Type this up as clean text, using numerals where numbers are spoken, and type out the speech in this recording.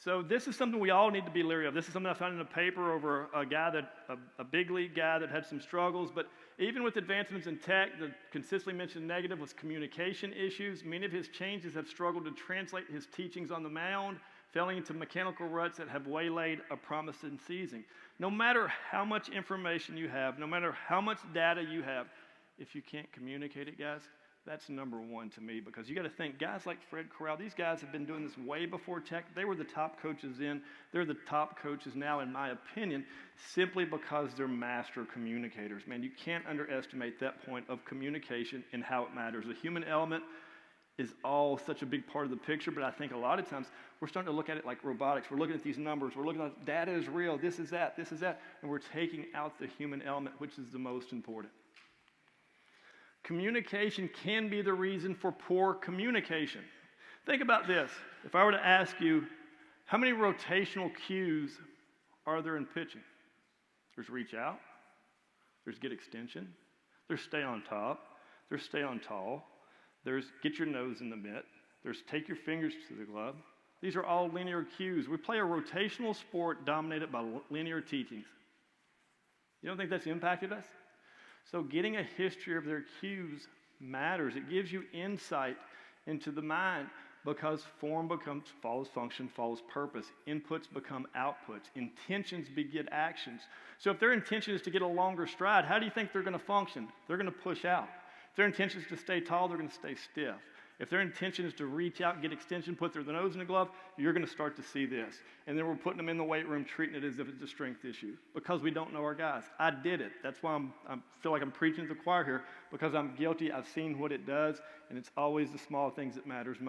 So this is something we all need to be leery of. This is something I found in a paper over a guy a big league guy that had some struggles. But even with advancements in tech, the consistently mentioned negative was communication issues. Many of his changes have struggled to translate his teachings on the mound, falling into mechanical ruts that have waylaid a promising season. No matter how much information you have, no matter how much data you have, if you can't communicate it, guys, that's number one to me, because you got to think, guys like Fred Corral, these guys have been doing this way before tech. They were the top coaches then. They're the top coaches now, in my opinion, simply because they're master communicators. Man, you can't underestimate that point of communication and how it matters. The human element is all such a big part of the picture, but I think a lot of times we're starting to look at it like robotics. We're looking at these numbers. We're looking at data is real. This is that. And we're taking out the human element, which is the most important. Communication can be the reason for poor communication. Think about this. If I were to ask you, how many rotational cues are there in pitching? There's reach out. There's get extension. There's stay on top. There's stay on tall. There's get your nose in the mitt. There's take your fingers to the glove. These are all linear cues. We play a rotational sport dominated by linear teachings. You don't think that's impacted us? So getting a history of their cues matters. It gives you insight into the mind, because form follows function, follows purpose. Inputs become outputs. Intentions beget actions. So if their intention is to get a longer stride, how do you think they're going to function? They're going to push out. If their intention is to stay tall, they're going to stay stiff. If their intention is to reach out, get extension, put their nose in the glove, you're going to start to see this. And then we're putting them in the weight room, treating it as if it's a strength issue, because we don't know our guys. I did it. That's why I feel like I'm preaching to the choir here, because I'm guilty. I've seen what it does, and it's always the small things that matters most.